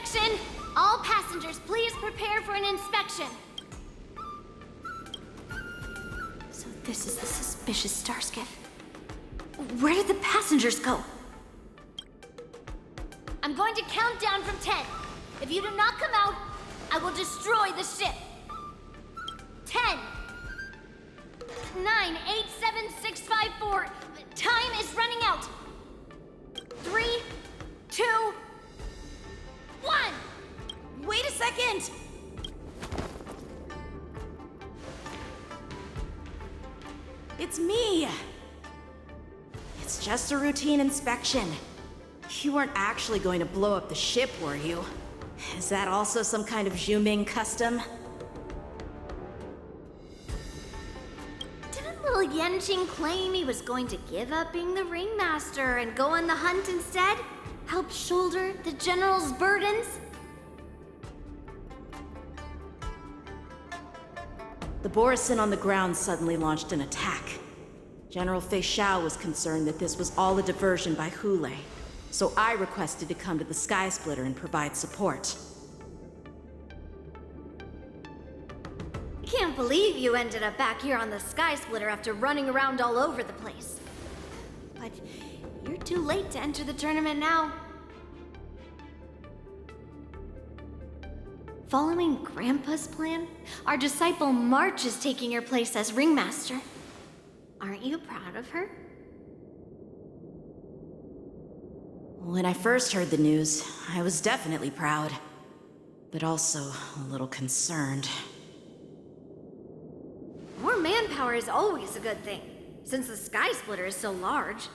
Attention! All passengers, please prepare for an inspection. So this is the suspicious star skiff. Where did the passengers go? I'm going to count down from 10. If you do not come out, I will destroy the ship. 10, 9, 8, 7, 6, 5, 4. Time is running out. 3, 2, 1. Wait a second! It's me! It's just a routine inspection. You weren't actually going to blow up the ship, were you? Is that also some kind of Zhuming custom? Didn't little Yenqing claim he was going to give up being the ringmaster and go on the hunt instead? Help shoulder the general's burdens? The Borisin on the ground suddenly launched an attack. General Fei Xiao was concerned that this was all a diversion by Hulei, so I requested to come to the Sky Splitter and provide support. I can't believe you ended up back here on the Sky Splitter after running around all over the place. But you're too late to enter the tournament now. Following Grandpa's plan, our disciple March is taking your place as ringmaster. Aren't you proud of her? When I first heard the news, I was definitely proud, but also a little concerned. More manpower is always a good thing, since the Sky Splitter is so large.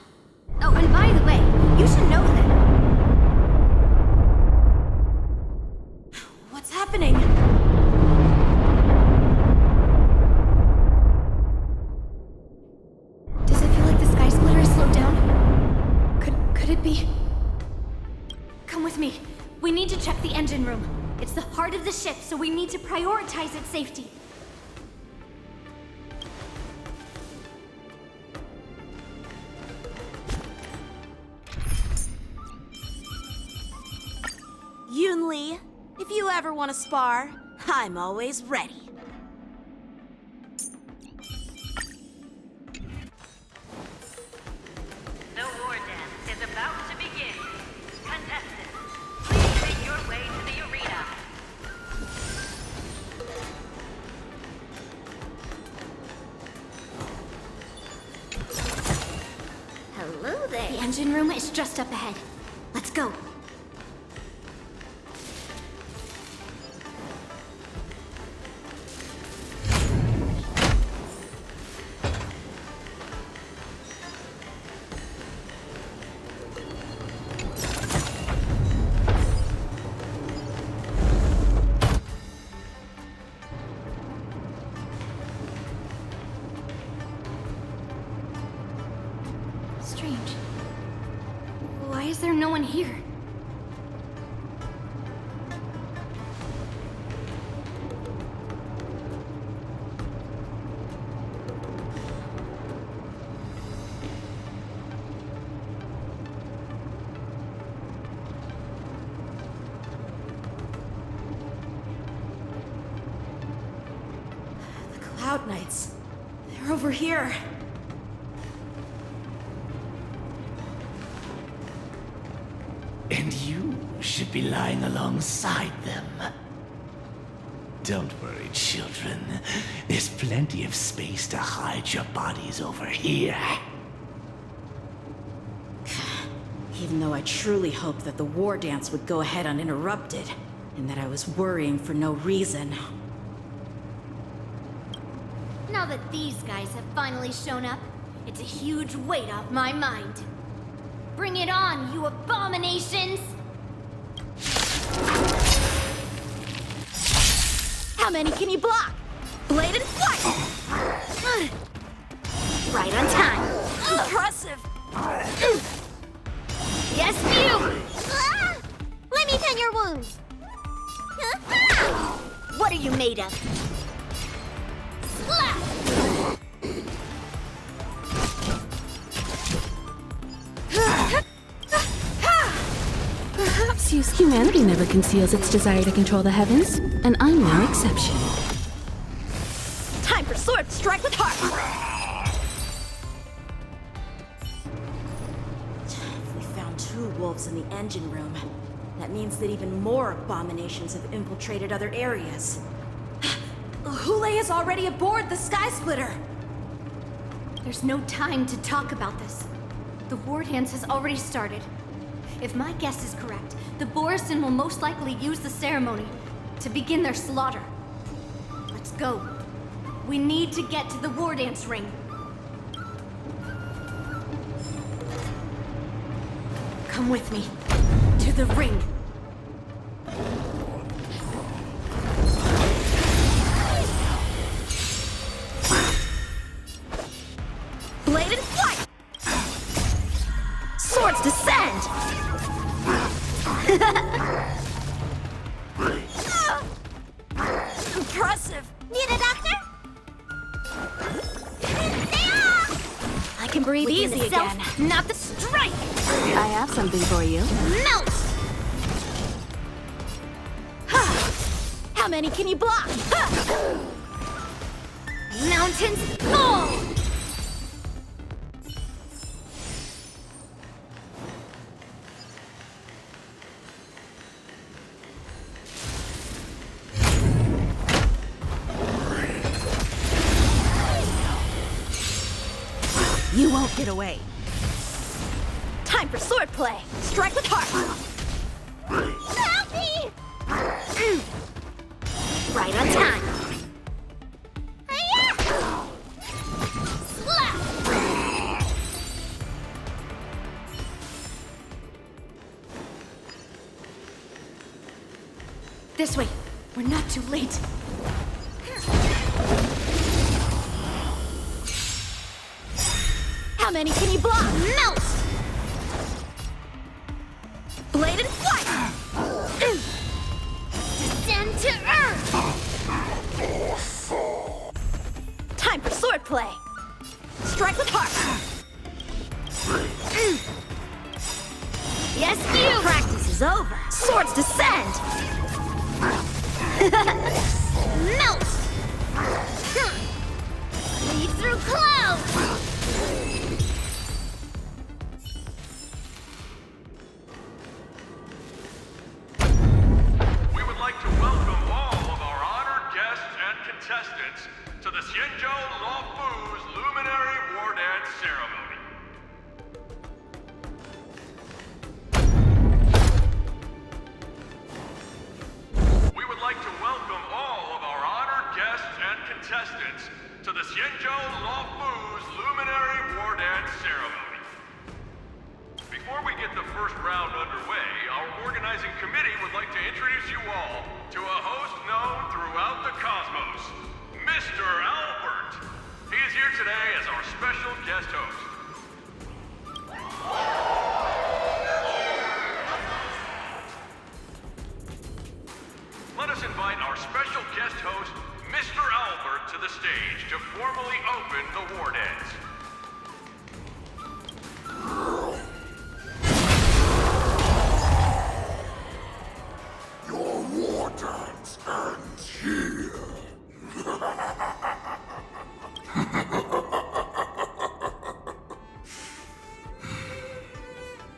Oh, and by the way, you should know that... What's happening? Does it feel like the Sky Splitter has slowed down? Could it be? Come with me. We need to check the engine room. It's the heart of the ship, so we need to prioritize its safety. Yunli, if you ever want to spar, I'm always ready. The war dance is about to begin. Contestants, please make your way to the arena. Hello there. The engine room is just up ahead. Let's go. Strange. Why is there no one here? The Cloud Knights. They're over here. And you should be lying alongside them. Don't worry, children. There's plenty of space to hide your bodies over here. Even though I truly hoped that the war dance would go ahead uninterrupted, and that I was worrying for no reason. Now that these guys have finally shown up, it's a huge weight off my mind. Bring it on, you abominations! How many can you block? Blade and flight! Right on time. Impressive! Yes, you! Let me tend your wounds. What are you made of? Slap! Perhaps excuse. Humanity never conceals its desire to control the heavens, and I'm no exception. Time for sword strike with heart! We found 2 wolves in the engine room. That means that even more abominations have infiltrated other areas. Hule is already aboard the Sky Splitter! There's no time to talk about this. The war dance has already started. If my guess is correct, the Borison will most likely use the ceremony to begin their slaughter. Let's go. We need to get to the war dance ring. Come with me. To the ring. Blade and flight! Swords descend! Impressive! Need a doctor? I can breathe With easy the self, again. not the strike! I have something for you. Melt! How many can you block? Mountains fall! You won't get away. Time for swordplay. Strike with heart. Help me! Right on time. Hiya! Slap! This way. We're not too late. How many can you block? Melt! Blade and flight! Descend to earth! Time for swordplay. Strike with heart. Yes, you! Practice is over. Swords descend. Melt! Lead through clouds! We would like to welcome all of our honored guests and contestants to the Xianzhou Luofu's Luminary War Dance Ceremony. We would like to welcome all of our honored guests and contestants to the Xianzhou Luofu's Luminary War Dance Ceremony. Before we get the first round underway, our organizing committee would like to introduce you all to a host known throughout the cosmos, Mr. Albert. He is here today as our special guest host. Let us invite our special guest host, Mr. Albert, to the stage to formally open the war dance. Your war dance ends here.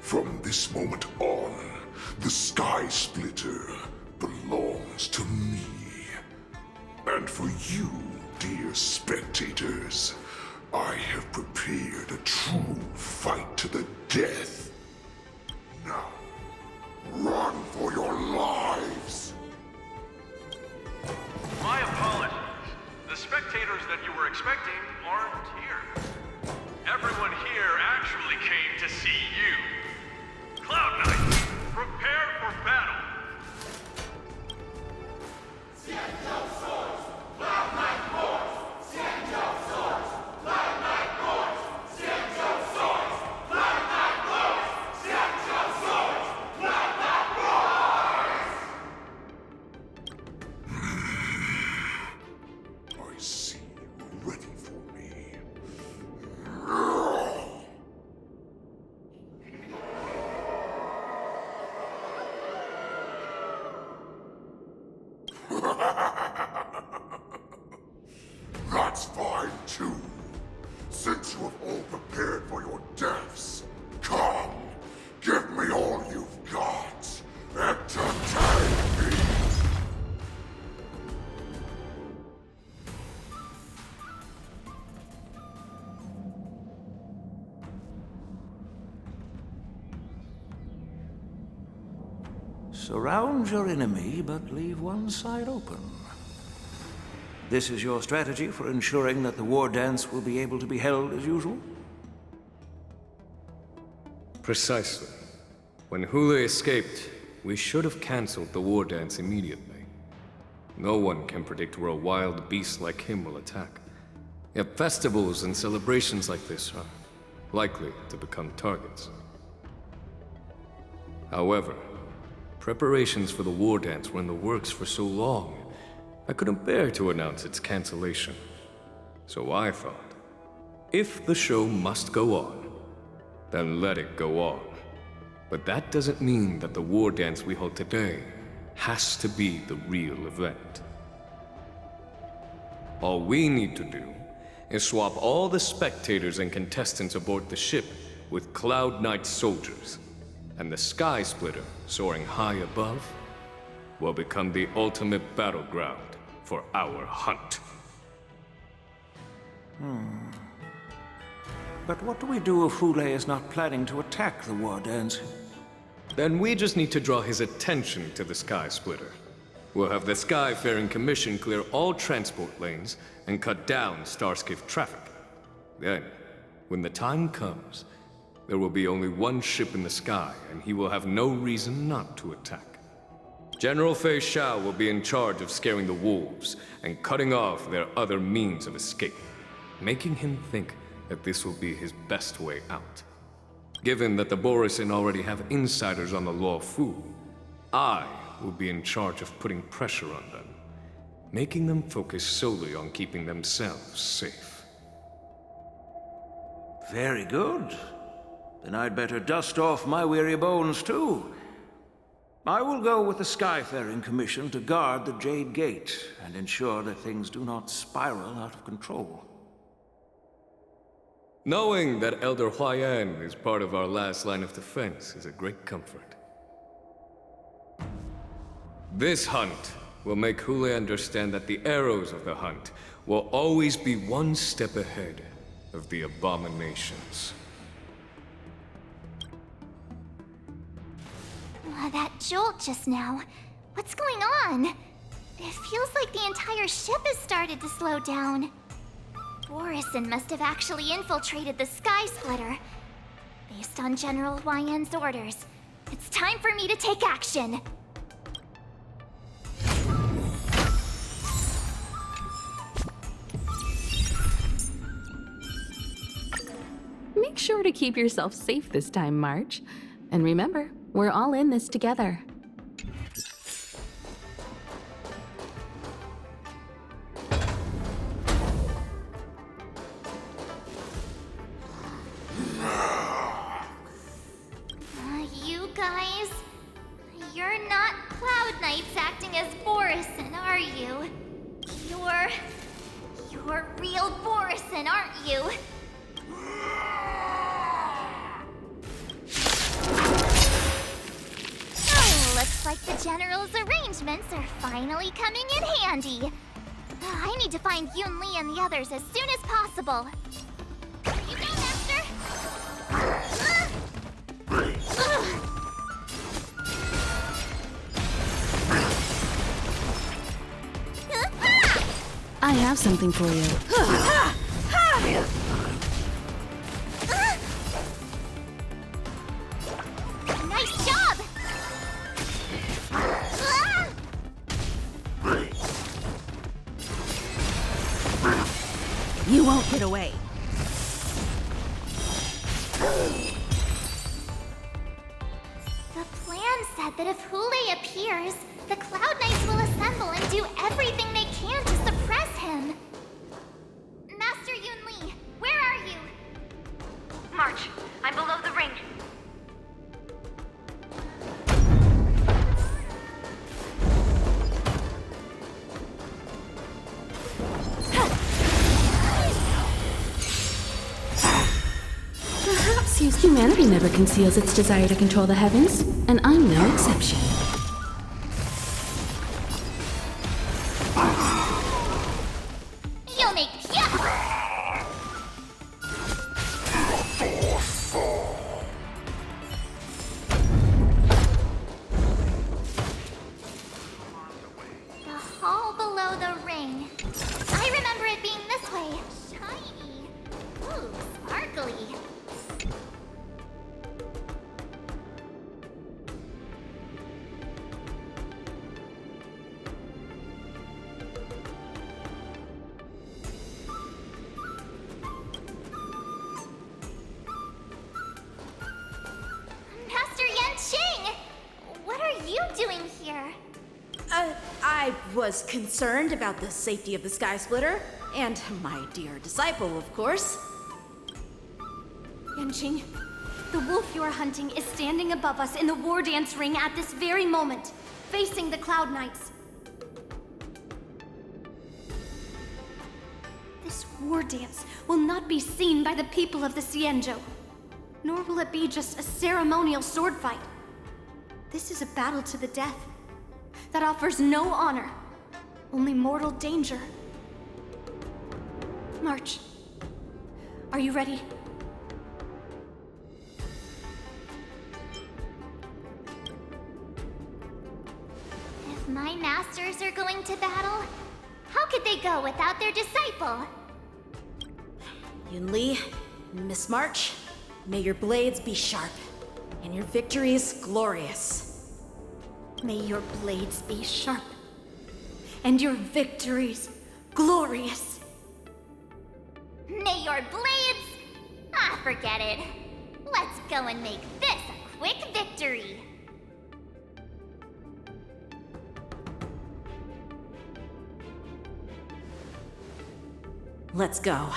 From this moment on, the Sky Splitter belongs to me. And for you, dear spectators, I have prepared a true fight to the death. Now, run for your lives! My apologies. The spectators that you were expecting aren't here. Everyone here actually came to see you. Cloud Knight, prepare for battle. I see you're ready for me. Surround your enemy, but leave one side open. This is your strategy for ensuring that the war dance will be able to be held as usual? Precisely. When Hule escaped, we should have cancelled the war dance immediately. No one can predict where a wild beast like him will attack. Yet festivals and celebrations like this are likely to become targets. However, preparations for the war dance were in the works for so long, I couldn't bear to announce its cancellation. So I thought, if the show must go on, then let it go on. But that doesn't mean that the war dance we hold today has to be the real event. All we need to do is swap all the spectators and contestants aboard the ship with Cloud Knight soldiers, and the Sky Splitter, soaring high above, will become the ultimate battleground for our hunt. But what do we do if Hule is not planning to attack the war dance? Then we just need to draw his attention to the Sky Splitter. We'll have the Skyfaring Commission clear all transport lanes and cut down Starskiff traffic. Then, when the time comes, there will be only one ship in the sky, and he will have no reason not to attack. General Fei Shao will be in charge of scaring the wolves and cutting off their other means of escape, making him think that this will be his best way out. Given that the Borisin already have insiders on the Law Fu, I will be in charge of putting pressure on them, making them focus solely on keeping themselves safe. Very good. Then I'd better dust off my weary bones too. I will go with the Skyfaring Commission to guard the Jade Gate and ensure that things do not spiral out of control. Knowing that Elder Huayan is part of our last line of defense is a great comfort. This hunt will make Hule understand that the arrows of the hunt will always be one step ahead of the abominations. That jolt just now. What's going on? It feels like the entire ship has started to slow down. Borisin must have actually infiltrated the Sky Splitter. Based on General Huayan's orders, it's time for me to take action. Make sure to keep yourself safe this time, March. And remember, we're all in this together. You guys, you're not Cloud Knights acting as Borisin, are you? You're real Borisin, aren't you? Looks like the General's arrangements are finally coming in handy. I need to find Yun Li and the others as soon as possible. Here you go, Master! I have something for you. Nice job! You won't get away. The plan said that if Hule appears, the Cloud Knights will assemble and do everything they can to suppress him. Master Yun Li, where are you? March, I'm below the ring. Perhaps humanity never conceals its desire to control the heavens, and I'm no exception. You'll make shiny. Ooh, sparkly. Master Yanqing! What are you doing here? I was concerned about the safety of the Sky Splitter, and my dear disciple, of course. Yanqing, the wolf you are hunting is standing above us in the war dance ring at this very moment, facing the Cloud Knights. This war dance will not be seen by the people of the Xianzhou, nor will it be just a ceremonial sword fight. This is a battle to the death that offers no honor, only mortal danger. March, are you ready? If my masters are going to battle, how could they go without their disciple? Yunli, Miss March, may your blades be sharp, and your victories glorious. May your blades be sharp, and your victories glorious. May your blades... Ah, forget it. Let's go and make this a quick victory. Let's go.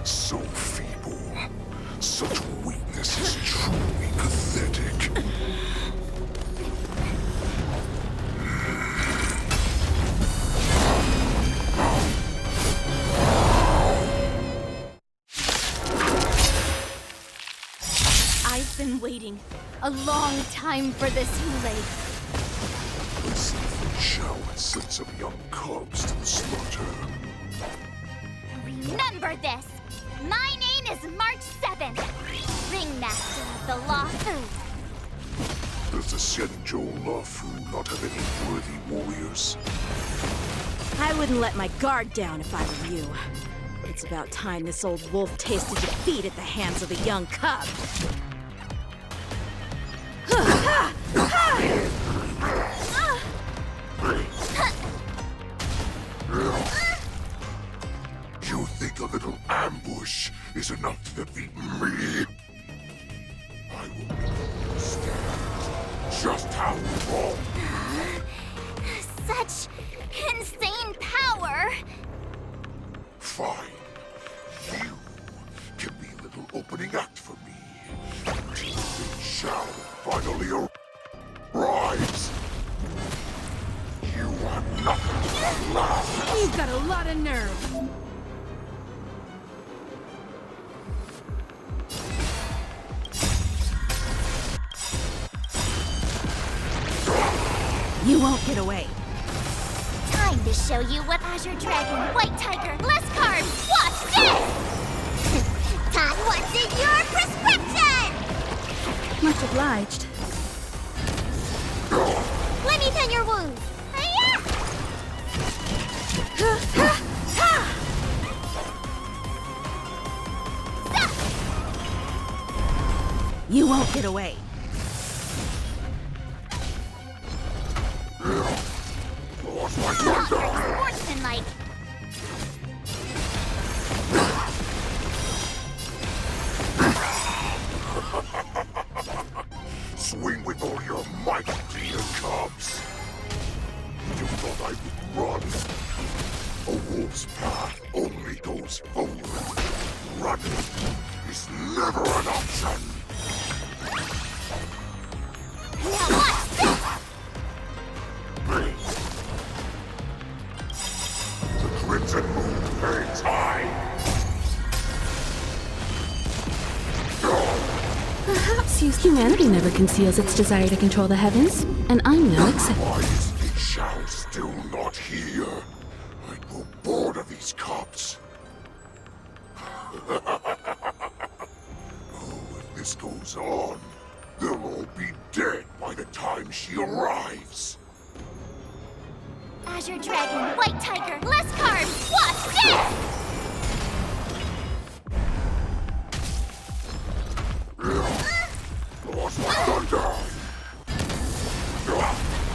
So feeble. Such weakness is truly pathetic. I've been waiting a long time for this, Yulei. The seafood shower sent some young cubs to the slaughter. Remember this! My name is March 7th, Ringmaster of the Law Fu. Does the Xianzhou Luofu not have any worthy warriors? I wouldn't let my guard down if I were you. It's about time this old wolf tasted defeat at the hands of the young cub. You think a little ambush is enough to defeat me? I will make you understand just how wrong. Such insane power! Fine. You can be a little opening act for me. It shall finally arise. You have nothing but love. You've got a lot of nerve. You won't get away. Time to show you what Azure Dragon, White Tiger, less carbs. Watch this! Todd wants in your prescription! Much obliged. Let me tend your wounds. Hiya! You won't get away. Sportsmanlike. Swing with all your might, dear cubs. You thought I would run? A wolf's path only goes forward. Running is never an option. Now watch this! The Crimson Moon burns high. Perhaps humanity never conceals its desire to control the heavens, and I'm no exception. Why is Big Shao still not here? I grow bored of these cops. this goes on, they'll all be dead by the time she arrives. Azure Dragon, White Tiger, less carbs! Watch this! Lost thunder!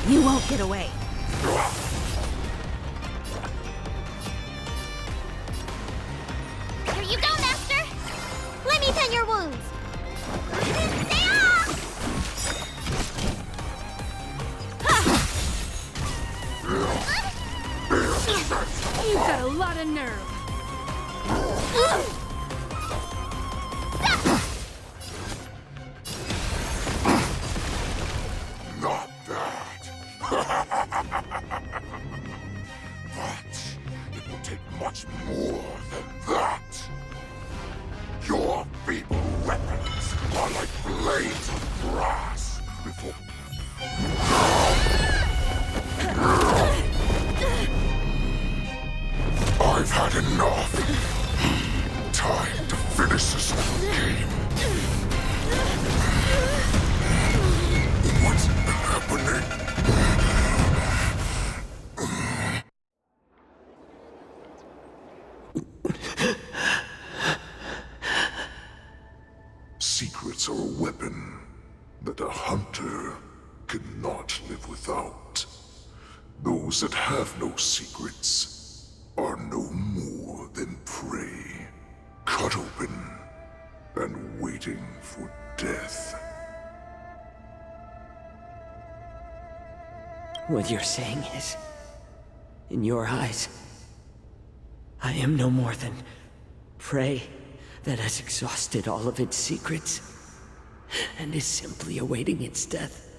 You won't get away. Here you go, Master! Let me tend your wounds! Stay off! You've got a lot of nerve. Not that. But it will take much more than that. Your feeble weapons are like blades of grass before... I've had enough. Time to finish this game. What's happening? Secrets are a weapon that a hunter cannot live without. Those that have no secrets are no more than prey, cut open and waiting for death. What you're saying is, in your eyes, I am no more than prey that has exhausted all of its secrets and is simply awaiting its death.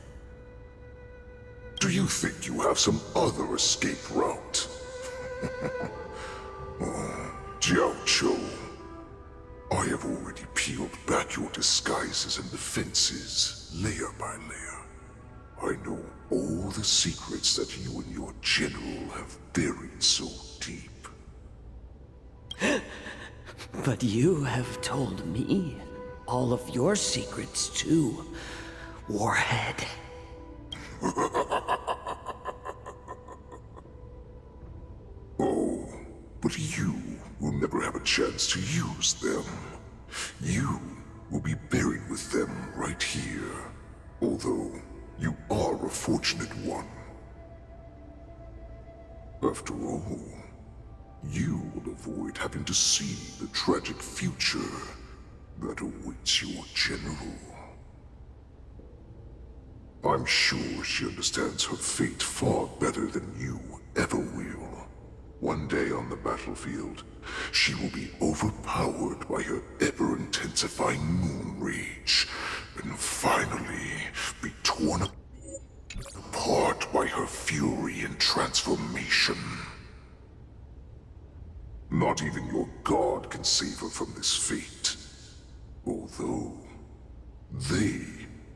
Do you think you have some other escape route? Jiao Cho, I have already peeled back your disguises and defenses, layer by layer. I know all the secrets that you and your general have buried so deep. But you have told me all of your secrets too, Warhead. Oh, but you will never have a chance to use them. You will be buried with them right here. Although, you are a fortunate one. After all, you will avoid having to see the tragic future that awaits your general. I'm sure she understands her fate far better than you ever will. One day on the battlefield, she will be overpowered by her ever-intensifying moon rage, and finally be torn apart by her fury and transformation. Not even your god can save her from this fate, although they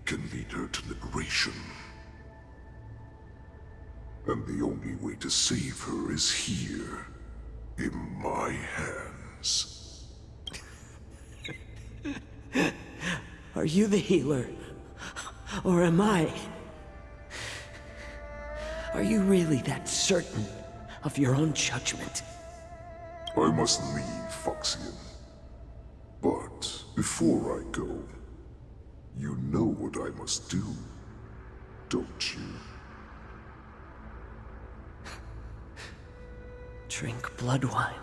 can lead her to liberation. And the only way to save her is here, in my hands. Are you the healer? Or am I? Are you really that certain of your own judgment? I must leave, Foxian. But before I go, you know what I must do, don't you? Drink blood wine.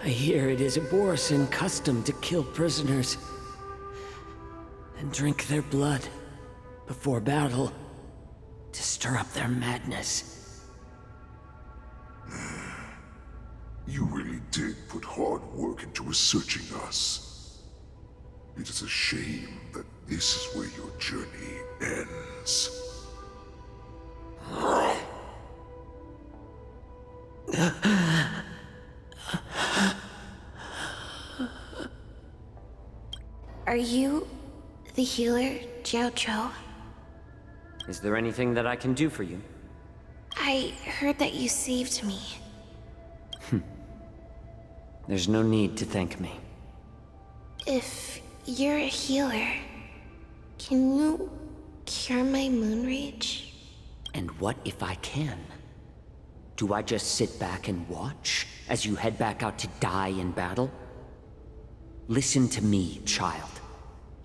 I hear it is a Borisan custom to kill prisoners and drink their blood before battle to stir up their madness. You really did put hard work into researching us. It is a shame that this is where your journey ends. Are you the healer, Jiao Cho? Is there anything that I can do for you? I heard that you saved me. There's no need to thank me. If you're a healer, can you cure my moon rage? And what if I can? Do I just sit back and watch as you head back out to die in battle? Listen to me, child.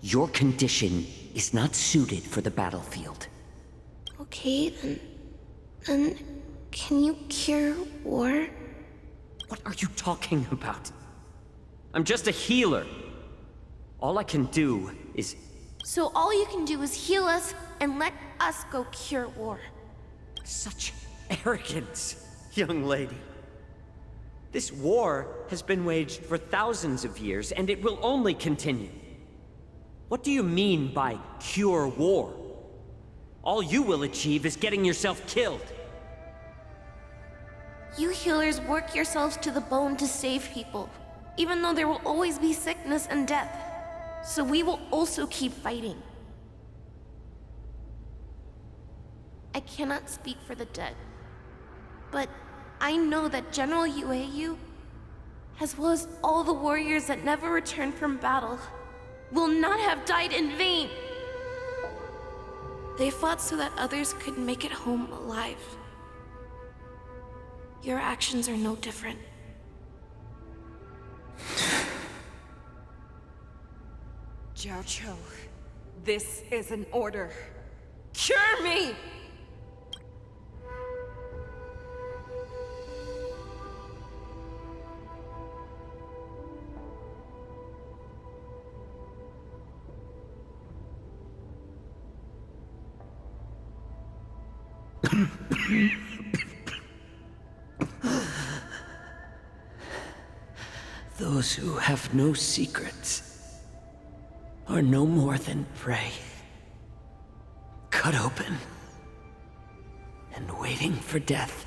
Your condition is not suited for the battlefield. Okay, then can you cure war? What are you talking about? I'm just a healer. All I can do is... So all you can do is heal us and let us go cure war. Such arrogance, young lady. This war has been waged for thousands of years, and it will only continue. What do you mean by cure war? All you will achieve is getting yourself killed. You healers work yourselves to the bone to save people, even though there will always be sickness and death. So we will also keep fighting. I cannot speak for the dead, but I know that General Yueyu, as well as all the warriors that never returned from battle, will not have died in vain. They fought so that others could make it home alive. Your actions are no different. Jiao, this is an order. Cure me! Those who have no secrets are no more than prey. Cut open and waiting for death.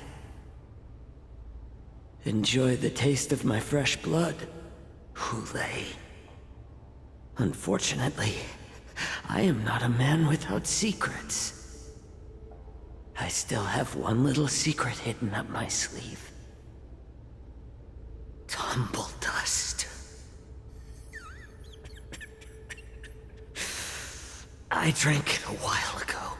Enjoy the taste of my fresh blood, Hulei. Unfortunately, I am not a man without secrets. I still have one little secret hidden up my sleeve. Tumble dust. I drank it a while ago,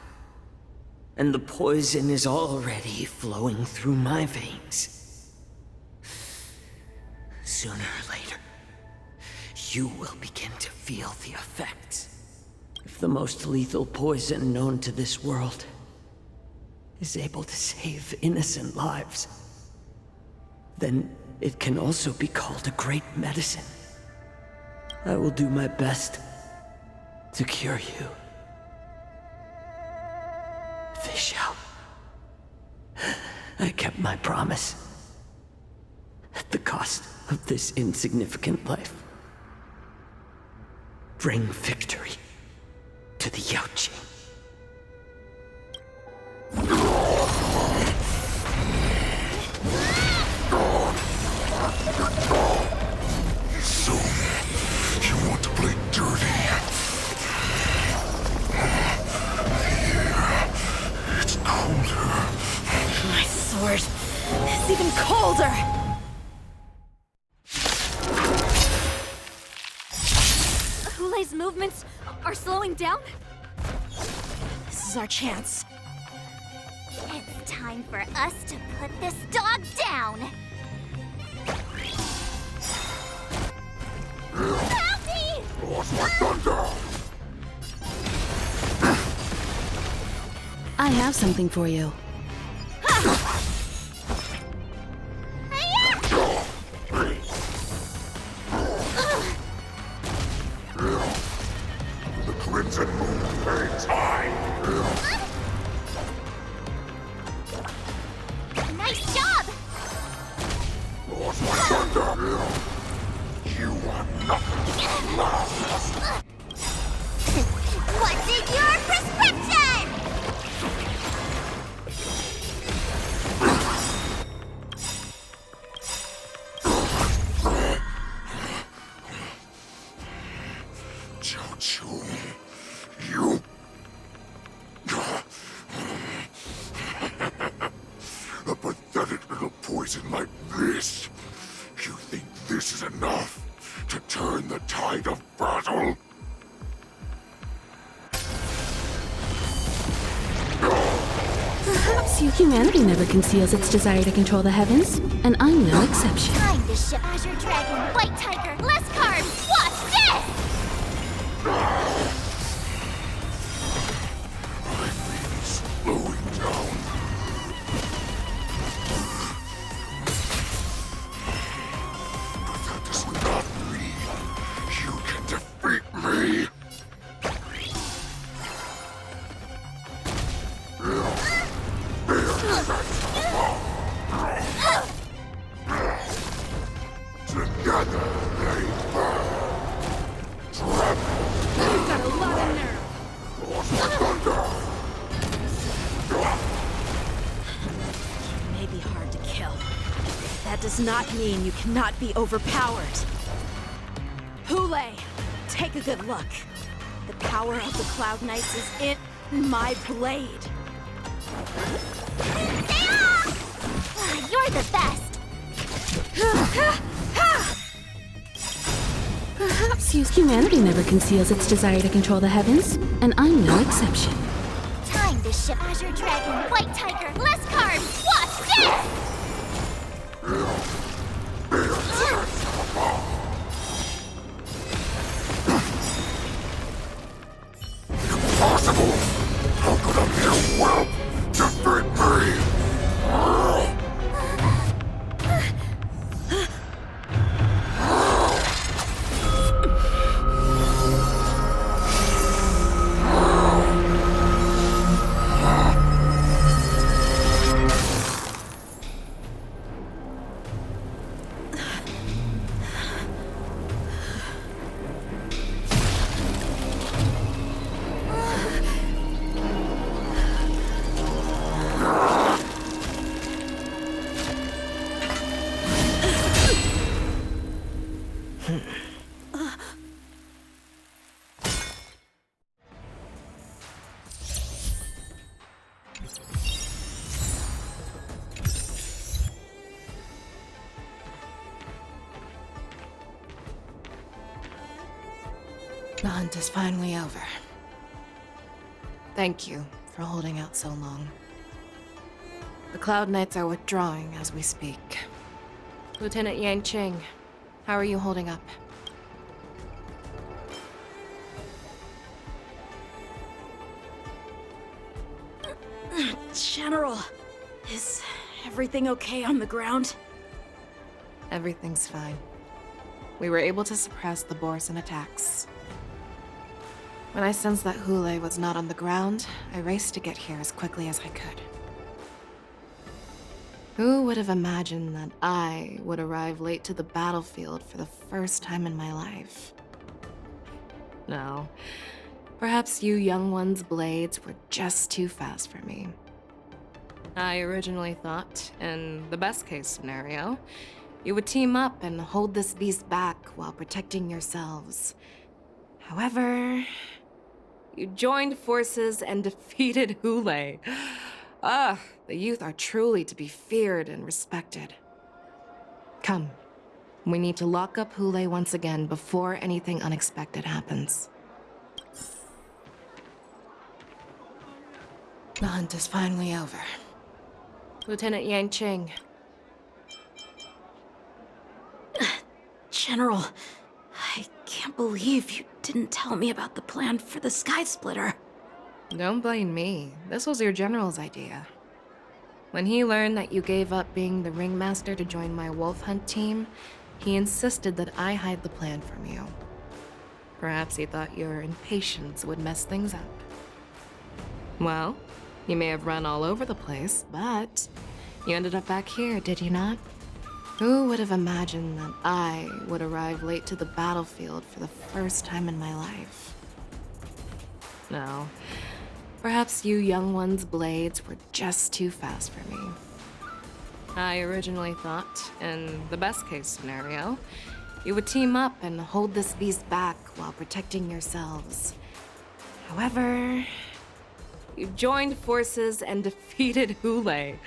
and the poison is already flowing through my veins. Sooner or later, you will begin to feel the effects. If the most lethal poison known to this world is able to save innocent lives, then it can also be called a great medicine. I will do my best to cure you. Fish out. I kept my promise. At the cost of this insignificant life. Bring victory to the Yaoqing. So, you want to play dirty? Yeah, it's colder. My sword is even colder! Hulei's movements are slowing down? This is our chance. It's time for us to put this dog down! Help me! Lost my thunder! I have something for you. The Crimson Moon pains high! Nice job! Lost my thunder! You are nothing lost! What's in your prescription? Jiao, you... A pathetic little poison like this. You think this is enough to turn the tide of battle? Perhaps humanity never conceals its desire to control the heavens, and I'm no exception. Time to ship Azure Dragon, White Tiger, less carbs! Watch this! I've been slowing down. But that does not mean you can defeat me. Together they burn. Tremble. You've got a lot of nerve. Force the thunder. You may be hard to kill. That does not mean you cannot be overpowered. Hule, take a good look. The power of the Cloud Knights is in my blade. Stay off! Ah, you're the best! Perhaps humanity never conceals its desire to control the heavens, and I'm no exception. Time to ship Azure Dragon, White Tiger, less carbs! Watch this! Impossible! How could a mere whelp defeat me? The hunt is finally over. Thank you for holding out so long. The Cloud Knights are withdrawing as we speak. Lieutenant Yang Ching, how are you holding up? General, is everything okay on the ground? Everything's fine. We were able to suppress the Borson attacks. When I sensed that Hule was not on the ground, I raced to get here as quickly as I could. Who would have imagined that I would arrive late to the battlefield for the first time in my life? No. Perhaps you young ones' blades were just too fast for me. I originally thought, in the best-case scenario, you would team up and hold this beast back while protecting yourselves. However, you joined forces and defeated Hule. Ah, the youth are truly to be feared and respected. Come, we need to lock up Hule once again before anything unexpected happens. The hunt is finally over. Lieutenant Yang Ching. General, I can't believe you didn't tell me about the plan for the Sky Splitter. Don't blame me. This was your general's idea. When he learned that you gave up being the ringmaster to join my wolf hunt team, he insisted that I hide the plan from you. Perhaps he thought your impatience would mess things up. Well, you may have run all over the place, but you ended up back here, did you not? Who would have imagined that I would arrive late to the battlefield for the first time in my life? No. Perhaps you young ones' blades were just too fast for me. I originally thought, in the best-case scenario, you would team up and hold this beast back while protecting yourselves. However, you joined forces and defeated Hule.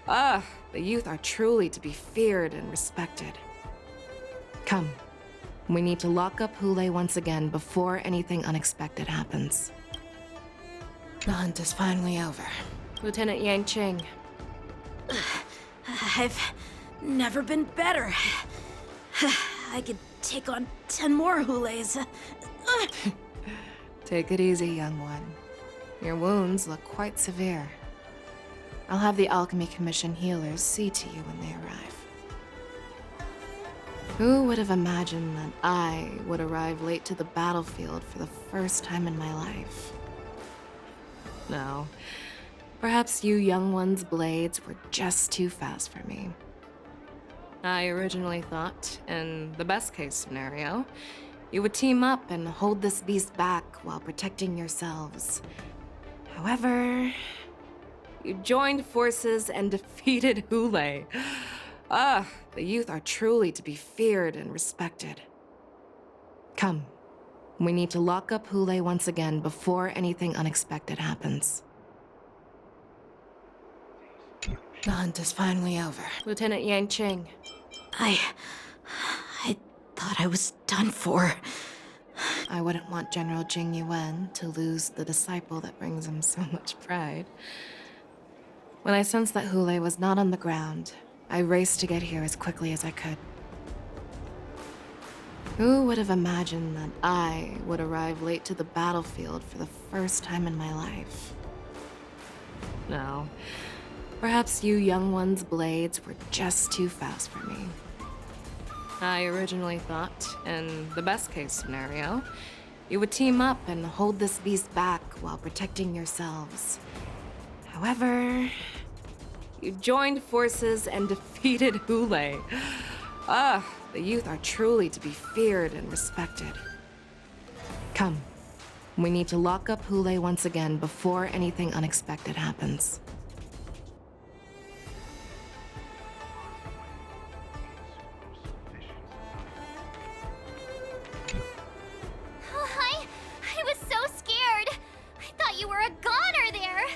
Ah, the youth are truly to be feared and respected. Come, We need to lock up Hule once again before anything unexpected happens. The hunt is finally over. Lieutenant Yang Ching. I've never been better. I could take on 10 more Hules. Take it easy, young one. Your wounds look quite severe. I'll have the Alchemy Commission healers see to you when they arrive. Who would have imagined that I would arrive late to the battlefield for the first time in my life? No. Perhaps you young one's blades were just too fast for me. I originally thought, in the best case scenario, you would team up and hold this beast back while protecting yourselves. However, you joined forces and defeated Hule. The youth are truly to be feared and respected. Come, we need to lock up Hule once again before anything unexpected happens. The hunt is finally over. Lieutenant Yang Ching. I thought I was done for. I wouldn't want General Jing Yuan to lose the disciple that brings him so much pride. When I sensed that Hule was not on the ground, I raced to get here as quickly as I could. Who would have imagined that I would arrive late to the battlefield for the first time in my life? No. Perhaps you young one's blades were just too fast for me. I originally thought, in the best case scenario, you would team up and hold this beast back while protecting yourselves. However, you joined forces and defeated Hule. The youth are truly to be feared and respected. Come, we need to lock up Hule once again before anything unexpected happens. I was so scared. I thought you were a goner there.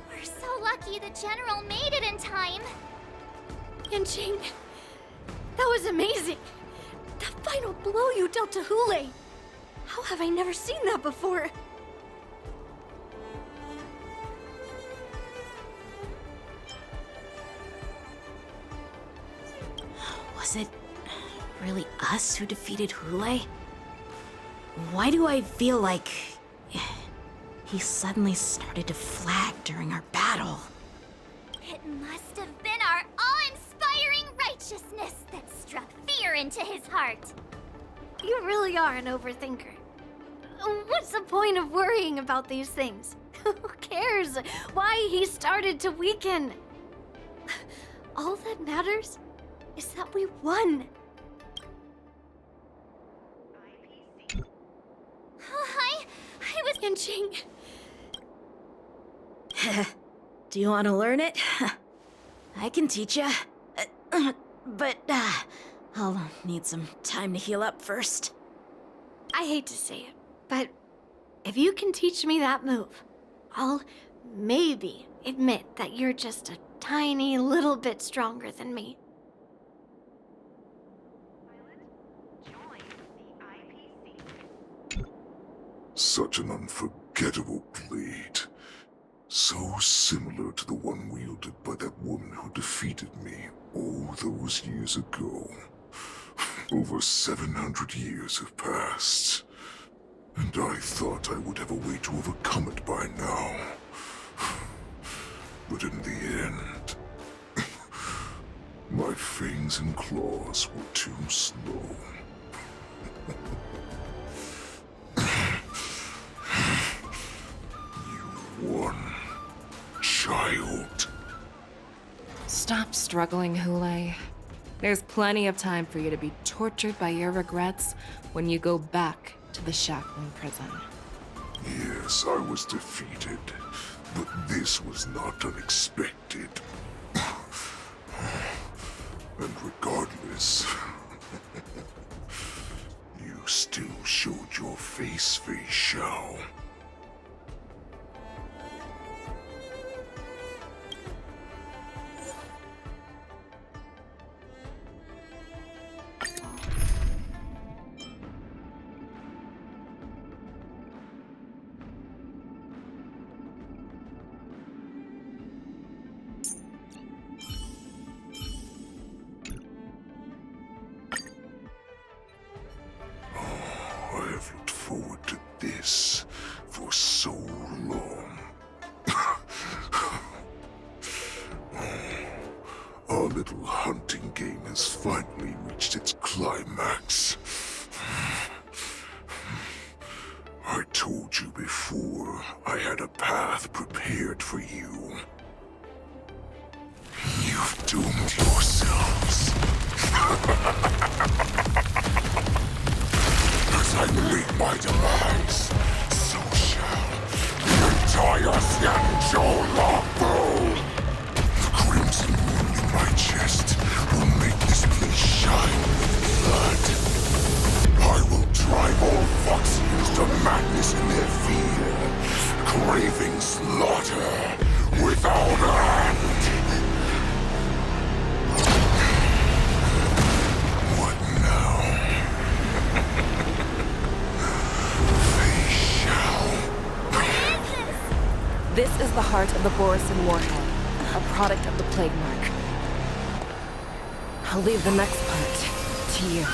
We're so lucky the General made it in time. Yanqing, that was amazing. The final blow you dealt to Hule. How have I never seen that before? Was it really us who defeated Hule? Why do I feel like he suddenly started to flag during our battle? It must have been our awe-inspiring righteousness that struck fear into his heart. You really are an overthinker. What's the point of worrying about these things? Who cares why he started to weaken? All that matters is that we won. I was... Yanqing. Do you want to learn it? I can teach ya. But I'll need some time to heal up first. I hate to say it, but if you can teach me that move, I'll maybe admit that you're just a tiny little bit stronger than me. Such an unforgettable blade. So similar to the one wielded by that woman who defeated me all those years ago. Over 700 years have passed, and I thought I would have a way to overcome it by now. But in the end, my fangs and claws were too slow. You won, child. Stop struggling, Hule. There's plenty of time for you to be tortured by your regrets when you go back to the Shackling prison. Yes, I was defeated, but this was not unexpected. And regardless, you still showed your face, Fei Xiao. forward to this for so long. Our little hunting game has finally reached its climax. I told you before, I had a path prepared for you. You've doomed yourselves. As I meet my demise, so shall the entire Xianzhou Longbow. The crimson wound in my chest will make this place shine with blood. I will drive all Foxians to madness in their fear, craving slaughter without end. What now? They shall. This is the heart of the Borisin Warhead, a product of the Plague Mark. I'll leave the next part to you.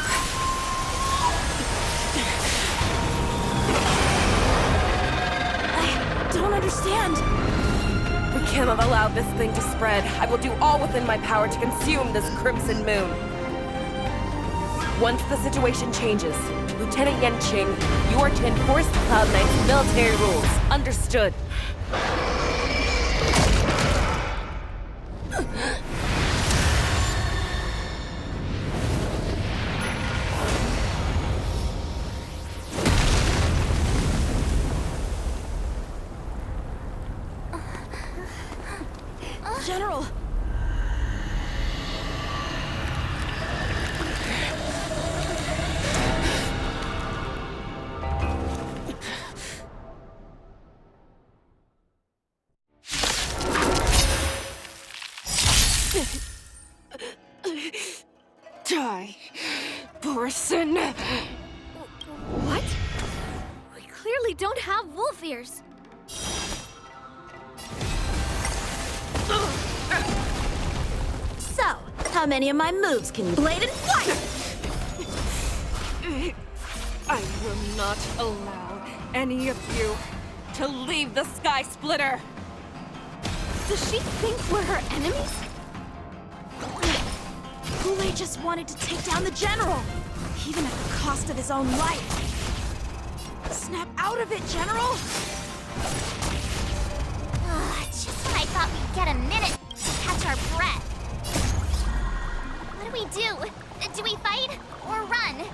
I don't understand. We cannot allow this thing to spread. I will do all within my power to consume this Crimson Moon. Once the situation changes, Lieutenant Yanqing, you are to enforce the Cloud9's military rules. Understood. General! Die, Borisin! What? We clearly don't have wolf ears. So, how many of my moves can you blade and fight? I will not allow any of you to leave the Sky Splitter! Does she think we're her enemies? Goulet just wanted to take down the General, even at the cost of his own life. Snap out of it, General! Just when I thought we'd get a minute to catch our breath. What do we do? Do we fight or run?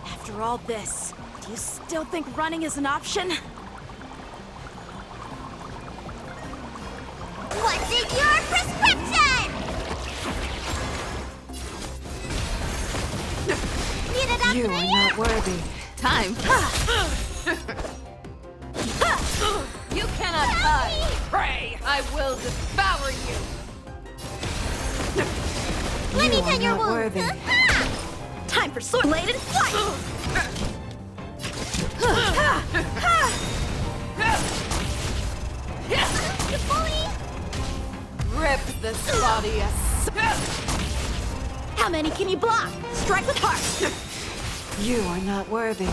After all this, do you still think running is an option? What's in your prescription? Need it up You are not worthy. Time. You cannot hide! Pray! I will devour you! Let me pin your not wound. worthy. Time for sword blade and fight! You bully! Rip this body as... How many can you block? Strike with heart! You are not worthy.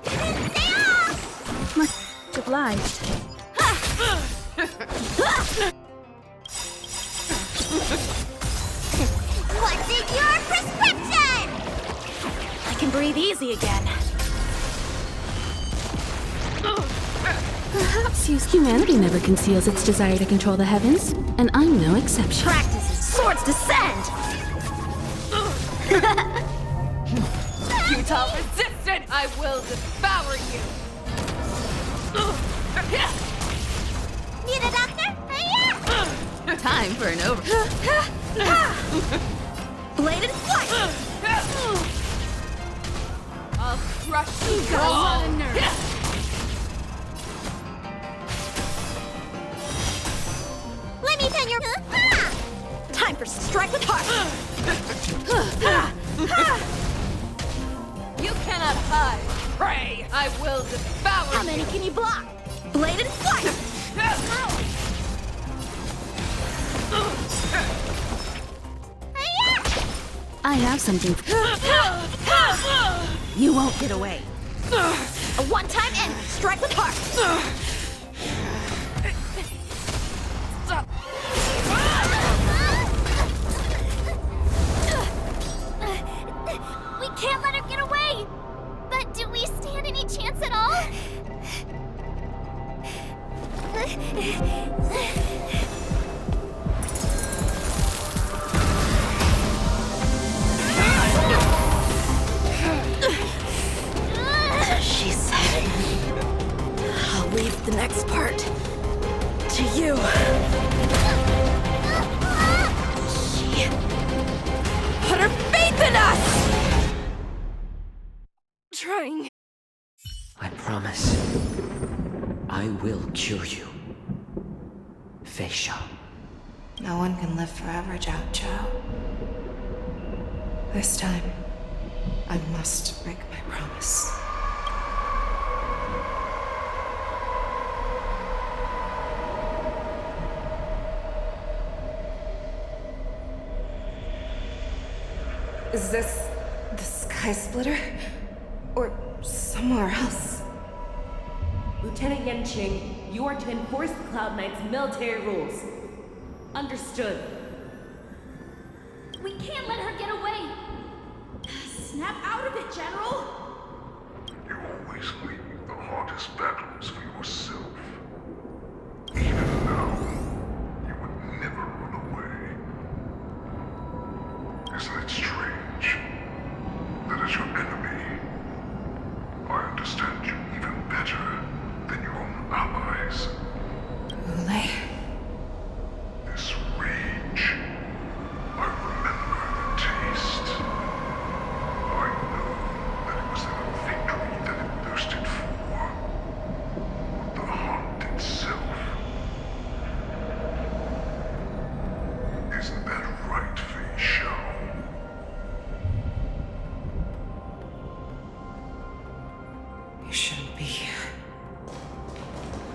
Stay off! Much obliged. What's in your prescription? I can breathe easy again. Perhaps humanity never conceals its desire to control the heavens, and I'm no exception. Practice as swords descend! Futile resistance! I will devour you! Need a doctor? Yeah. Time for an over. Blade and fight! I'll crush you Got a lot all! of nerve. Let me pin your... Time for strike with heart! You cannot hide! Pray! I will devour How many can you block? Blade and fight! I have something. You won't get away. A one-time end. Strike with heart. We can't let her get away! But do we stand any chance at all? She said, I'll leave the next part to you. She put her faith in us! Trying. I promise. I will cure you. Feisha. No one can live forever, Zhao Zhao. This time, I must break my promise. Is this the Sky Splitter? Or somewhere else? Lieutenant Yanqing, you are to enforce the Cloud Knight's military rules. Understood. We can't let her get away! Snap out of it, General! You always leave the hardest battles for yourself. Even now, you would never run away. Isn't it strange that as your enemy, I understand you even better than your own allies? Ulay. This rage, I remember the taste. I know that it was the victory that it thirsted for. The hunt itself. Isn't that right, Fei Shao? You shouldn't be here.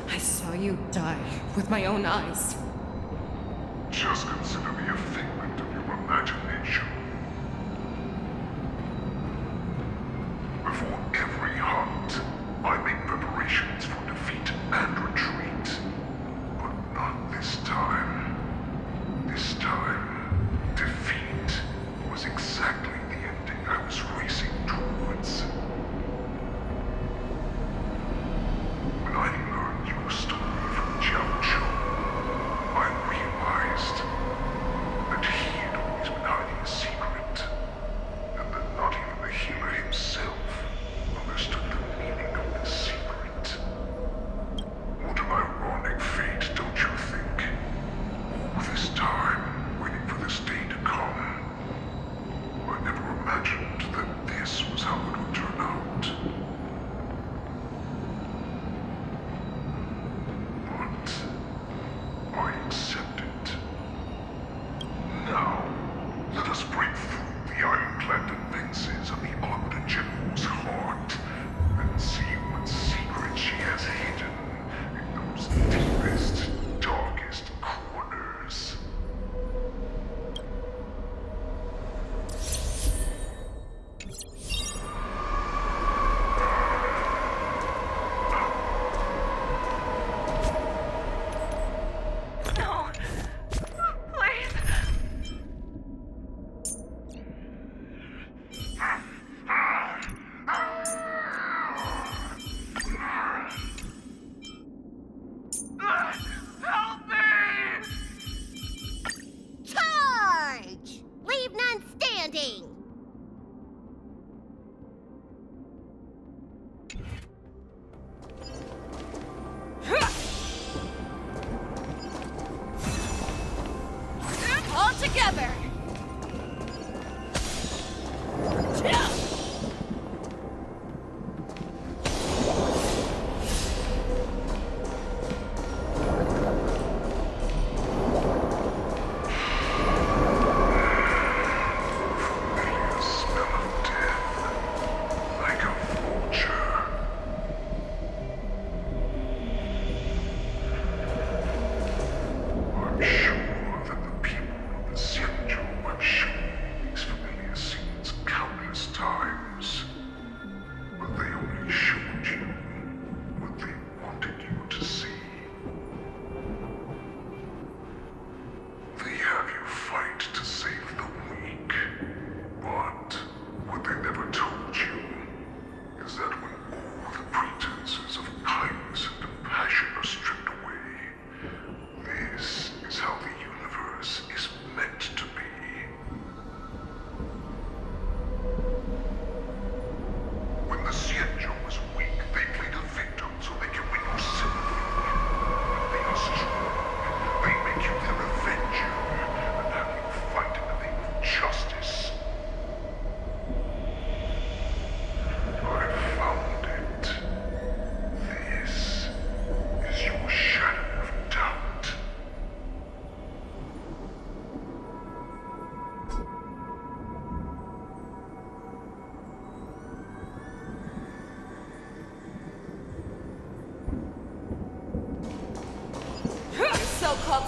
I saw you die with my own eyes. Just consider me a figment of your imagination. Before every hunt, I make preparations for defeat and retreat. But not this time. This time, defeat was exactly the ending I was racing towards. When I learned your story from Jiao Chou, I realized that he had always been hiding a secret, and that not even the healer himself understood the meaning of this secret. What an ironic fate, don't you think? All this time, waiting for this day to come. I never imagined that this was how it would turn out. But I accept it. Now, let us break through the ironclad defenses of the Arbiter General's heart and see what secrets she has hidden in those deepest, darkest corners. No. Please. Help me! Charge! Leave none standing! All together! Familiar smell of death, like a vulture. I'm sure that the people of the Xianzhou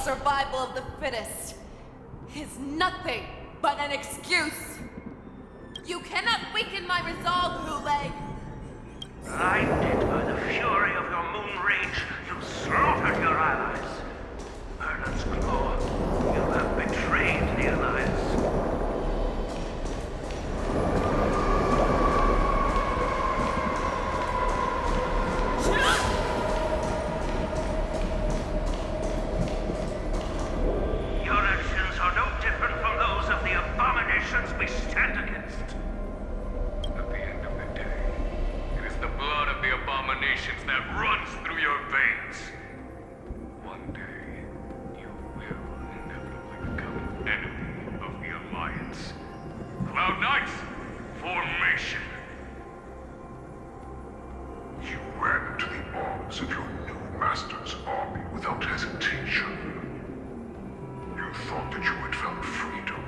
survival of the fittest is nothing but an excuse. You cannot weaken my resolve, Hule. Blinded by the fury of your moon rage, you slaughtered your allies. Merlin's Claw, you have betrayed the Alliance. Your actions are no different from those of the abominations we stand against. At the end of the day, it is the blood of the abominations that runs through your veins. One day, you will inevitably become an enemy of the Alliance. Cloud Knights, formation! You ran into the arms of your new master's army without hesitation. You thought that you had found freedom,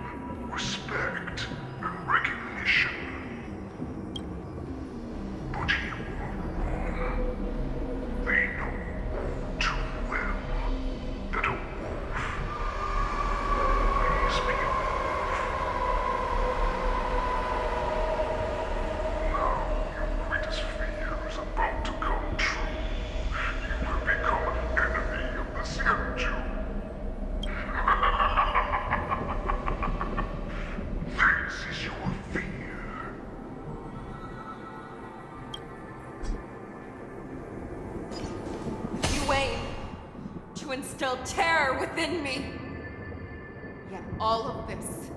respect, and recognition. But you were wrong. They know all too well that a wolf will always be a wolf. Now your greatest fear is about to come true. You will become an enemy of the Xianzhu. This is your fear. You aim to instill terror within me. Yet all of this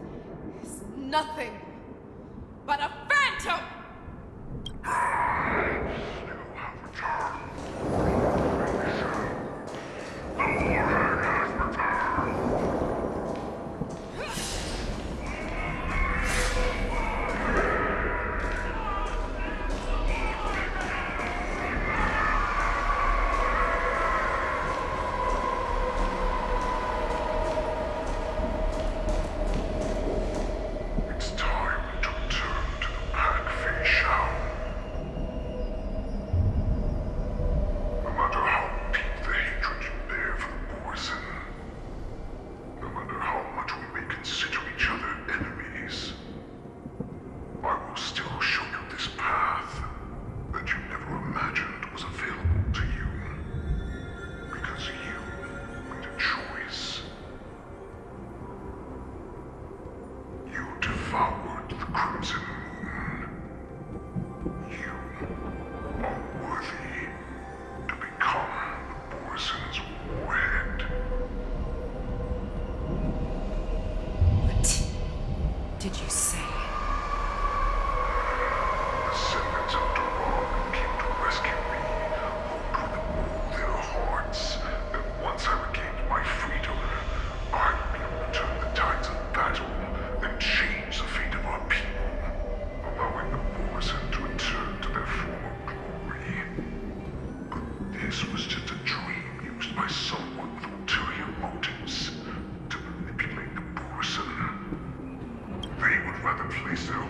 is nothing but a phantom! It's time to return to the Pack Fei Shao. No matter how deep the hatred you bear for the Borson, no matter how much we may consider each other enemies, I will still show you this path that you never imagined was available to you. Because you made a choice. You devoured the Crimson Moon. You are worthy to become the Borson's warhead. What did you say? Descendants of Duran came to rescue me, hoped with all their hearts that once I regained my freedom, I would be able to turn the tides of battle and change the fate of our people, allowing the Borson to return to their former glory. But this was just a dream used by someone with ulterior motives to manipulate the Borson. They would rather place their